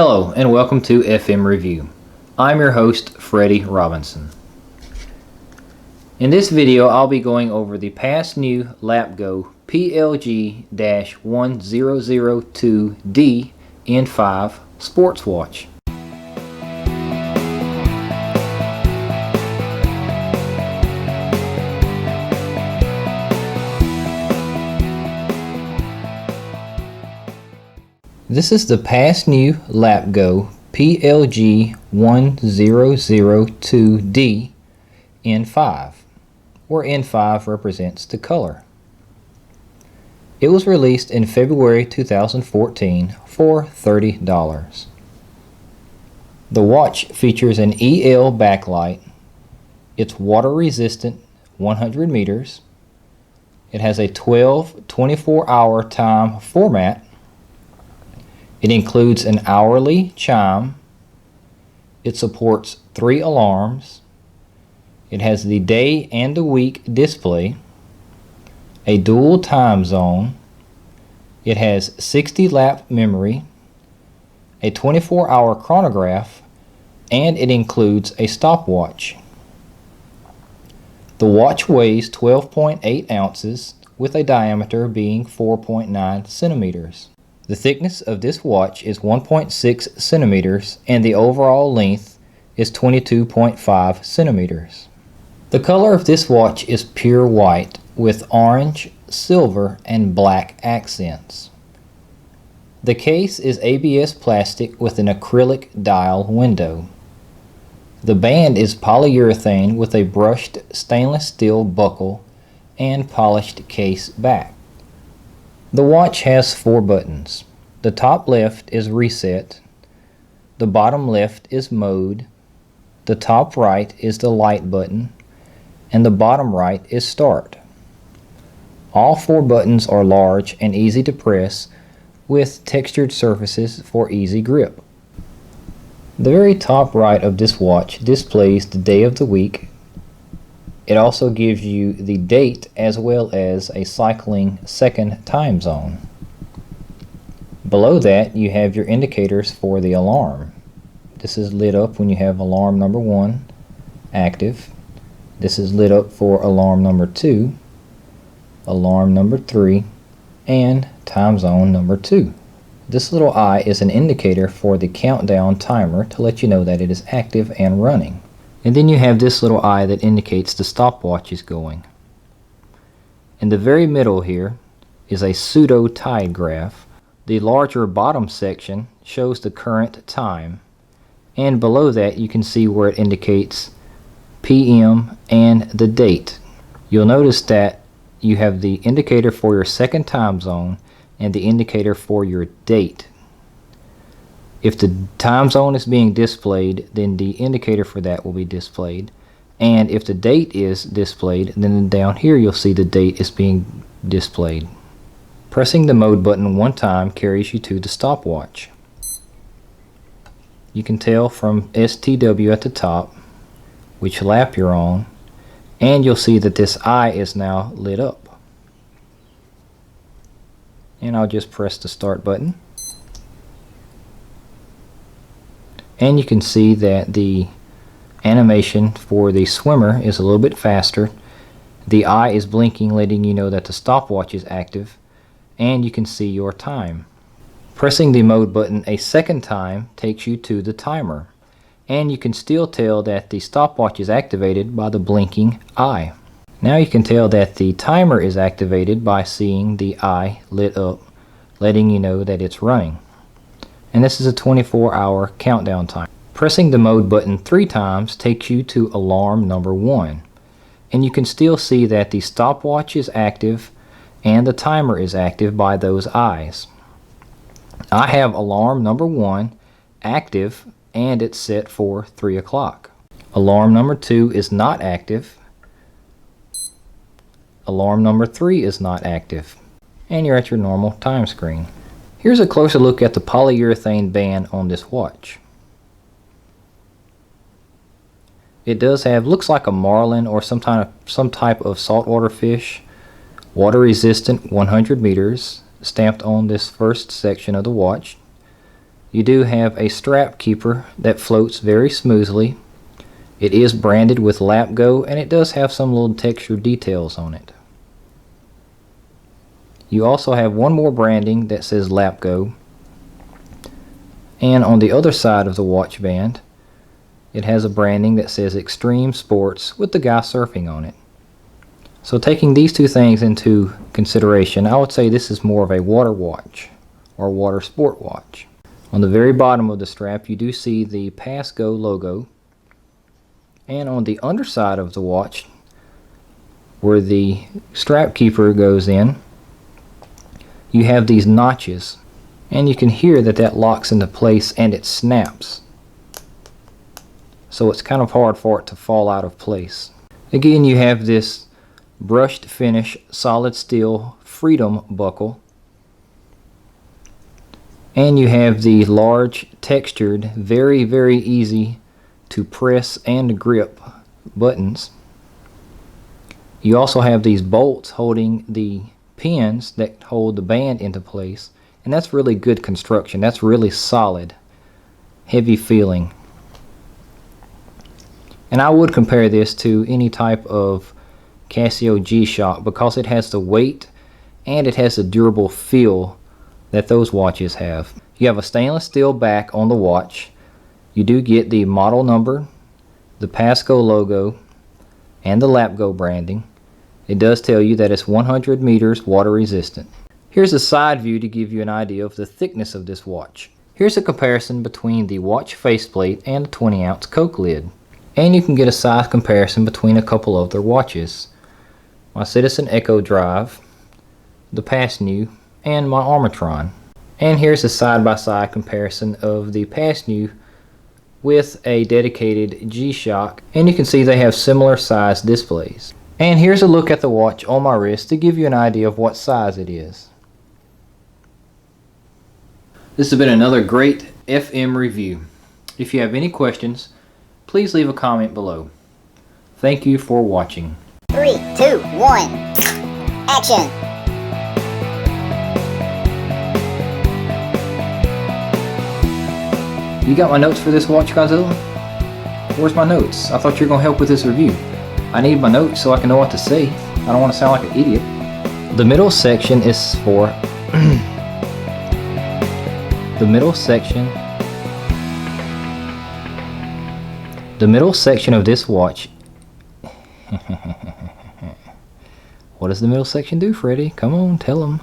Hello and welcome to FMRevu. I'm your host, Freddie Robinson. In this video, I'll be going over the Pasnew Lapgo PLG-1002D N5 sports watch. This is the Pasnew Lapgo PLG-1002D N5, where N5 represents the color. It was released in February 2014 for $30. The watch features an EL backlight. It's water resistant 100 meters. It has a 24-hour time format. It includes an hourly chime. It supports 3 alarms. It has the day and the week display, a dual time zone. It has 60 lap memory, a 24-hour chronograph, and it includes a stopwatch. The watch weighs 12.8 ounces with a diameter being 4.9 centimeters. The thickness of this watch is 1.6 centimeters and the overall length is 22.5 centimeters. The color of this watch is pure white with orange, silver, and black accents. The case is ABS plastic with an acrylic dial window. The band is polyurethane with a brushed stainless steel buckle and polished case back. The watch has 4 buttons. The top left is reset, the bottom left is mode, the top right is the light button, and the bottom right is start. All 4 buttons are large and easy to press with textured surfaces for easy grip. The very top right of this watch displays the day of the week. It also gives you the date as well as a cycling second time zone. Below that you have your indicators for the alarm. This is lit up when you have alarm number 1 active. This is lit up for alarm number 2, alarm number 3, and time zone number 2. This little eye is an indicator for the countdown timer to let you know that it is active and running. And then you have this little eye that indicates the stopwatch is going. In the very middle here is a pseudo tide graph. The larger bottom section shows the current time. And below that you can see where it indicates PM and the date. You'll notice that you have the indicator for your second time zone and the indicator for your date. If the time zone is being displayed, then the indicator for that will be displayed. And if the date is displayed, then down here you'll see the date is being displayed. Pressing the mode button 1 time carries you to the stopwatch. You can tell from STW at the top which lap you're on, and you'll see that this eye is now lit up. And I'll just press the start button. And you can see that the animation for the swimmer is a little bit faster. The eye is blinking, letting you know that the stopwatch is active, and you can see your time. Pressing the mode button a second time takes you to the timer, and you can still tell that the stopwatch is activated by the blinking eye. Now you can tell that the timer is activated by seeing the eye lit up, letting you know that it's running. And this is a 24-hour countdown time. Pressing the mode button 3 times takes you to alarm number 1. And you can still see that the stopwatch is active and the timer is active by those eyes. I have alarm number 1 active and it's set for 3 o'clock. Alarm number 2 is not active. Alarm number 3 is not active. And you're at your normal time screen. Here's a closer look at the polyurethane band on this watch. It does have, looks like a marlin or some type of saltwater fish, water resistant 100 meters, stamped on this first section of the watch. You do have a strap keeper that floats very smoothly. It is branded with Lapgo, and it does have some little texture details on it. You also have one more branding that says Lapgo, and on the other side of the watch band it has a branding that says Extreme Sports with the guy surfing on it. So taking these two things into consideration, I would say this is more of a water watch or water sport watch. On the very bottom of the strap you do see the Pasnew logo, and on the underside of the watch where the strap keeper goes in, you have these notches, and you can hear that locks into place and it snaps. So it's kind of hard for it to fall out of place. Again, you have this brushed finish solid steel Freedom buckle, and you have the large textured, very easy to press and grip buttons. You also have these bolts holding the pins that hold the band into place, and that's really good construction. That's really solid, heavy feeling. And I would compare this to any type of Casio G-Shock because it has the weight and it has the durable feel that those watches have. You have a stainless steel back on the watch. You do get the model number, the Pasnew logo, and the Lapgo branding. It does tell you that it's 100 meters water resistant. Here's a side view to give you an idea of the thickness of this watch. Here's a comparison between the watch faceplate and the 20-ounce Coke lid. And you can get a size comparison between a couple of their watches. My Citizen Echo Drive, the Pasnew, and my Armatron. And here's a side-by-side comparison of the Pasnew with a dedicated G-Shock, and you can see they have similar size displays. And here's a look at the watch on my wrist to give you an idea of what size it is. This has been another great FM review. If you have any questions, please leave a comment below. Thank you for watching. 3, 2, 1, action! You got my notes for this watch, Godzilla? Where's my notes? I thought you were going to help with this review. I need my notes so I can know what to say. I don't want to sound like an idiot. The middle section is for... The middle section of this watch... What does the middle section do, Freddy? Come on, tell them.